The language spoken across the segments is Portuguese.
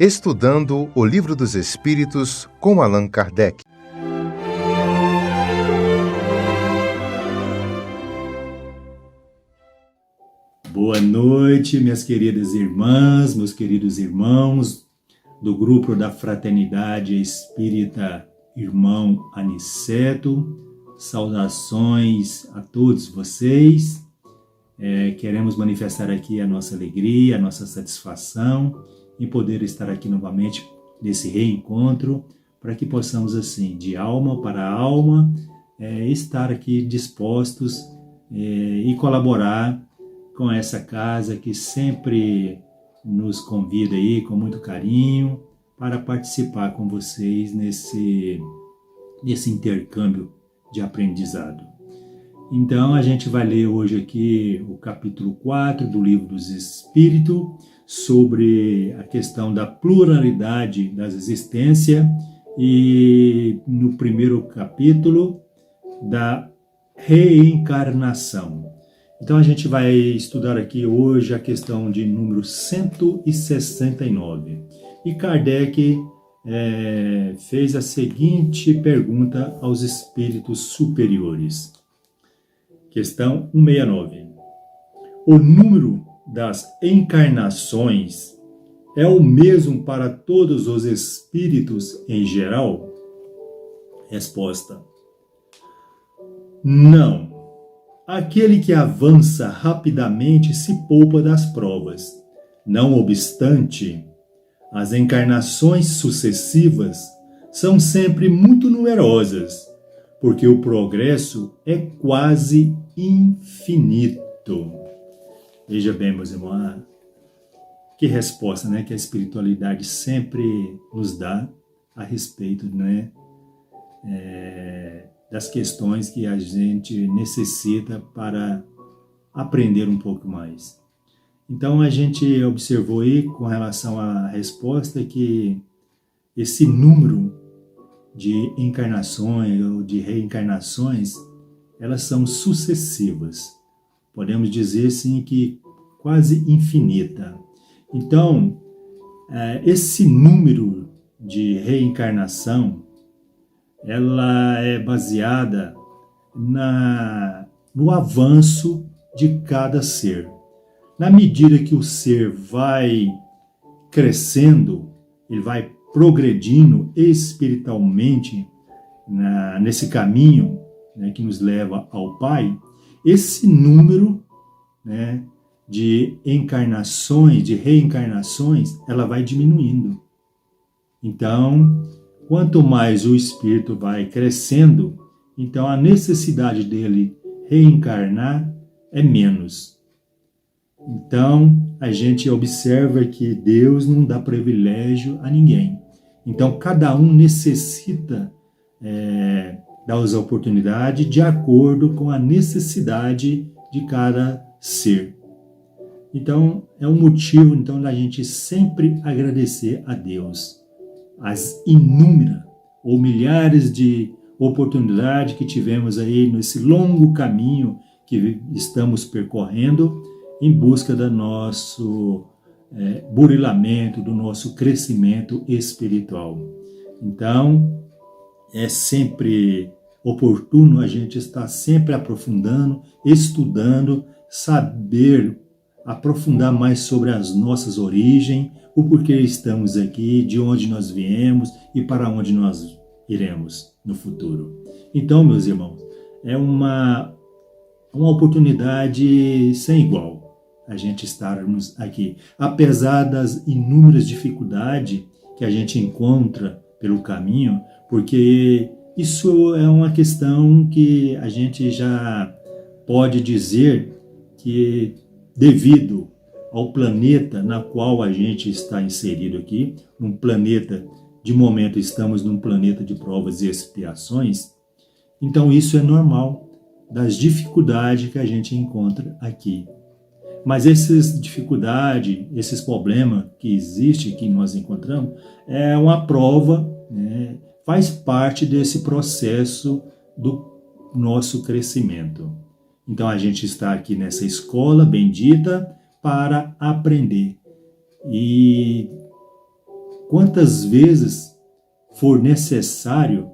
Estudando o Livro dos Espíritos com Allan Kardec. Boa noite, minhas queridas irmãs, meus queridos irmãos do grupo da Fraternidade Espírita Irmão Aniceto. Saudações a todos vocês. Queremos manifestar aqui a nossa alegria, a nossa satisfação em poder estar aqui novamente nesse reencontro, para que possamos assim, de alma para alma, estar aqui dispostos e colaborar com essa casa que sempre nos convida aí com muito carinho para participar com vocês nesse intercâmbio de aprendizado. Então a gente vai ler hoje aqui o capítulo 4 do Livro dos Espíritos, sobre a questão da pluralidade das existências e no primeiro capítulo da reencarnação. Então a gente vai estudar aqui hoje a questão de número 169. E Kardec fez a seguinte pergunta aos espíritos superiores. Questão 169. O número das encarnações é o mesmo para todos os espíritos em geral? Resposta: não. Aquele que avança rapidamente se poupa das provas. Não obstante, as encarnações sucessivas são sempre muito numerosas, porque o progresso é quase infinito. Veja bem, meus irmãos, que resposta, que a espiritualidade sempre nos dá a respeito, das questões que a gente necessita para aprender um pouco mais. Então a gente observou aí com relação à resposta que esse número de encarnações ou de reencarnações, elas são sucessivas. Podemos dizer sim que quase infinita. Então, esse número de reencarnação, ela é baseada no avanço de cada ser. Na medida que o ser vai crescendo, ele vai progredindo espiritualmente nesse caminho que nos leva ao Pai, esse número de encarnações, de reencarnações, ela vai diminuindo. Então, quanto mais o espírito vai crescendo, então a necessidade dele reencarnar é menos. Então, a gente observa que Deus não dá privilégio a ninguém. Então, cada um necessita dar as oportunidades de acordo com a necessidade de cada ser. Então, é um motivo da gente sempre agradecer a Deus as inúmeras ou milhares de oportunidades que tivemos aí nesse longo caminho que estamos percorrendo em busca do nosso burilamento, do nosso crescimento espiritual. Então, é sempre oportuno a gente estar sempre aprofundando, estudando, saber aprofundar mais sobre as nossas origens, o porquê estamos aqui, de onde nós viemos e para onde nós iremos no futuro. Então, meus irmãos, é uma oportunidade sem igual a gente estarmos aqui. Apesar das inúmeras dificuldades que a gente encontra pelo caminho, porque isso é uma questão que a gente já pode dizer que devido ao planeta na qual a gente está inserido aqui, num planeta, de momento estamos num planeta de provas e expiações, então isso é normal, das dificuldades que a gente encontra aqui. Mas essas dificuldades, esses problemas que existem, que nós encontramos, é uma prova, faz parte desse processo do nosso crescimento. Então a gente está aqui nessa escola bendita para aprender. E quantas vezes for necessário,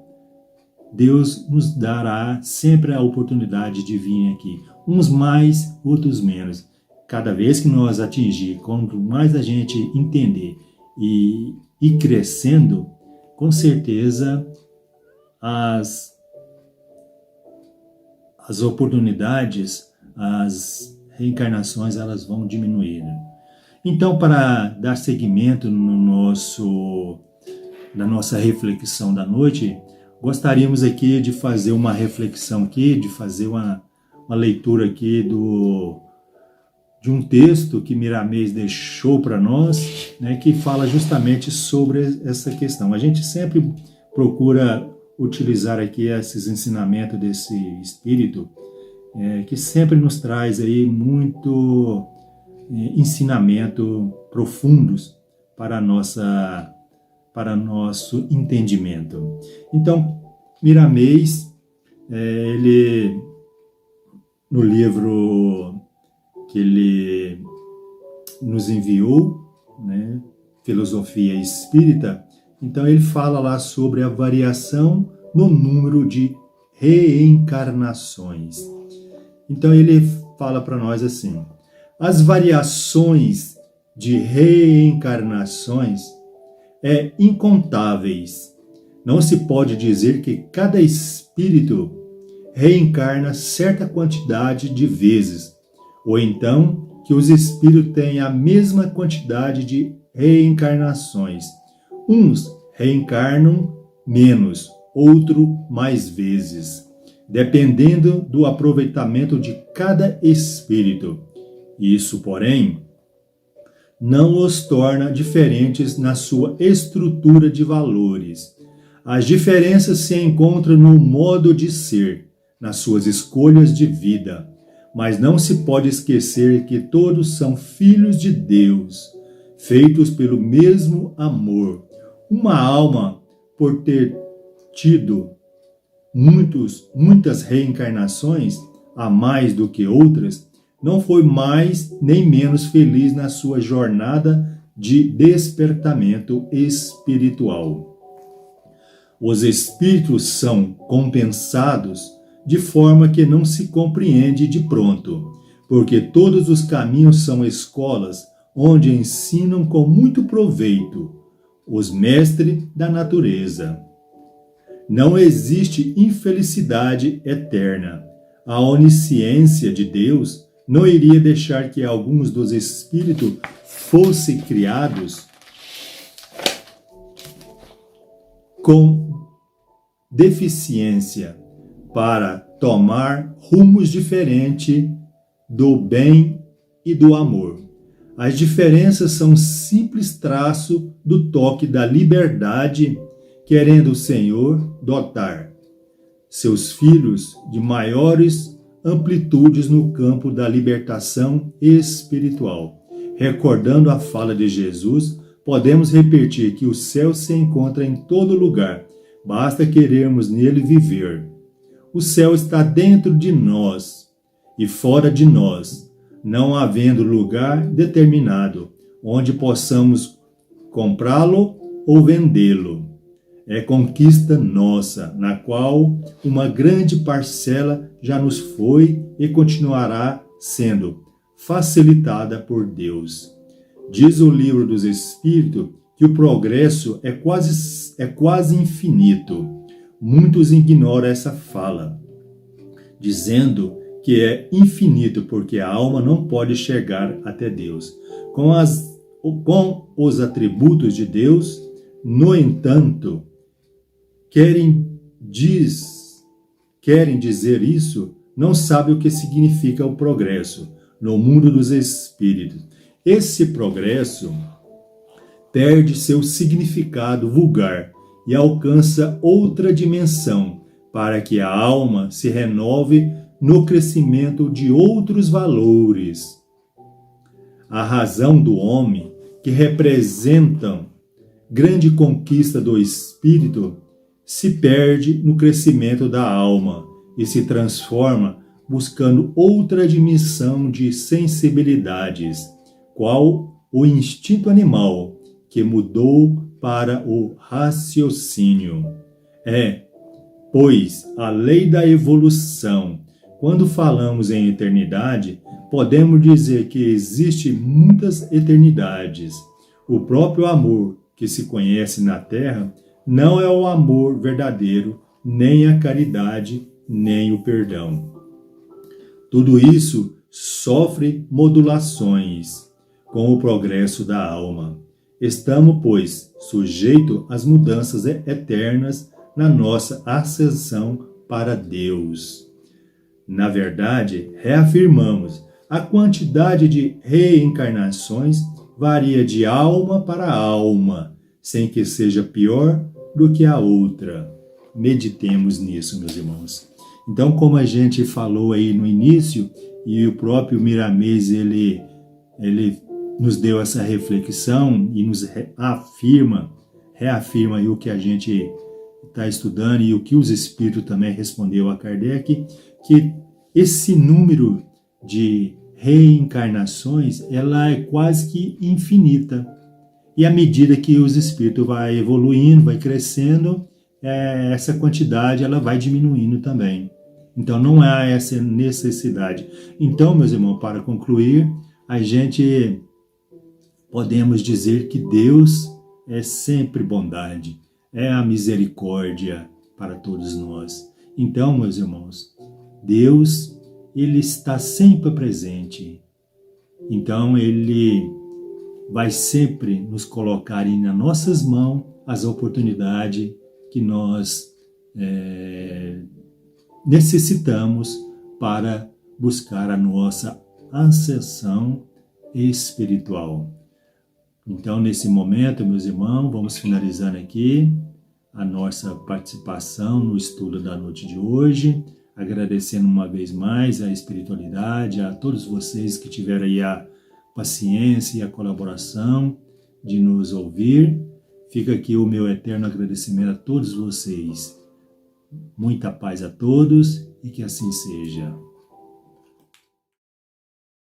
Deus nos dará sempre a oportunidade de vir aqui. Uns mais, outros menos. Cada vez que nós atingir, quanto mais a gente entender e ir crescendo, com certeza as oportunidades, as reencarnações, elas vão diminuir. Então, para dar seguimento na nossa reflexão da noite, gostaríamos aqui de fazer uma reflexão aqui, de fazer uma leitura aqui de um texto que Miramês deixou para nós, né, que fala justamente sobre essa questão. A gente sempre procura utilizar aqui esses ensinamentos desse espírito, que sempre nos traz aí muito ensinamento profundos para nosso entendimento. Então, Miramês, ele, no livro que ele nos enviou, né, Filosofia Espírita, então ele fala lá sobre a variação no número de reencarnações. Então ele fala para nós assim: as variações de reencarnações incontáveis. Não se pode dizer que cada espírito reencarna certa quantidade de vezes, ou então que os espíritos têm a mesma quantidade de reencarnações. Uns reencarnam menos, outro mais vezes, dependendo do aproveitamento de cada espírito. Isso, porém, não os torna diferentes na sua estrutura de valores. As diferenças se encontram no modo de ser, nas suas escolhas de vida. Mas não se pode esquecer que todos são filhos de Deus, feitos pelo mesmo amor. Uma alma, por ter tido muitas reencarnações, a mais do que outras, não foi mais nem menos feliz na sua jornada de despertamento espiritual. Os espíritos são compensados de forma que não se compreende de pronto, porque todos os caminhos são escolas onde ensinam com muito proveito os mestres da natureza. Não existe infelicidade eterna. A onisciência de Deus não iria deixar que alguns dos espíritos fossem criados com deficiência para tomar rumos diferentes do bem e do amor. As diferenças são simples traço do toque da liberdade, querendo o Senhor dotar seus filhos de maiores amplitudes no campo da libertação espiritual. Recordando a fala de Jesus, podemos repetir que o céu se encontra em todo lugar, basta querermos nele viver. O céu está dentro de nós e fora de nós, não havendo lugar determinado onde possamos comprá-lo ou vendê-lo. É conquista nossa, na qual uma grande parcela já nos foi e continuará sendo facilitada por Deus. Diz o Livro dos Espíritos que o progresso é quase infinito. Muitos ignoram essa fala, dizendo que é infinito porque a alma não pode chegar até Deus. Com os atributos de Deus, no entanto, querem dizer isso, não sabem o que significa o progresso no mundo dos espíritos. Esse progresso perde seu significado vulgar e alcança outra dimensão, para que a alma se renove no crescimento de outros valores. A razão do homem, que representam grande conquista do espírito, se perde no crescimento da alma e se transforma buscando outra dimensão de sensibilidades, qual o instinto animal, que mudou para o raciocínio. Pois, a lei da evolução. Quando falamos em eternidade, podemos dizer que existe muitas eternidades. O próprio amor que se conhece na Terra não é o amor verdadeiro, nem a caridade, nem o perdão. Tudo isso sofre modulações com o progresso da alma. Estamos, pois, sujeitos às mudanças eternas na nossa ascensão para Deus. Na verdade, reafirmamos, a quantidade de reencarnações varia de alma para alma, sem que seja pior do que a outra. Meditemos nisso, meus irmãos. Então, como a gente falou aí no início, e o próprio Miramês, ele nos deu essa reflexão e nos reafirma aí o que a gente está estudando e o que os espíritos também respondeu a Kardec, que esse número de reencarnações, ela é quase que infinita. E à medida que os espíritos vai evoluindo, vai crescendo, essa quantidade ela vai diminuindo também. Então não há essa necessidade. Então, meus irmãos, para concluir, a gente podemos dizer que Deus é sempre bondade, é a misericórdia para todos nós. Então, meus irmãos, Deus, ele está sempre presente. Então, ele vai sempre nos colocar nas nossas mãos as oportunidades que nós necessitamos para buscar a nossa ascensão espiritual. Então, nesse momento, meus irmãos, vamos finalizando aqui a nossa participação no estudo da noite de hoje, agradecendo uma vez mais a espiritualidade, a todos vocês que tiveram aí a paciência e a colaboração de nos ouvir. Fica aqui o meu eterno agradecimento a todos vocês. Muita paz a todos e que assim seja.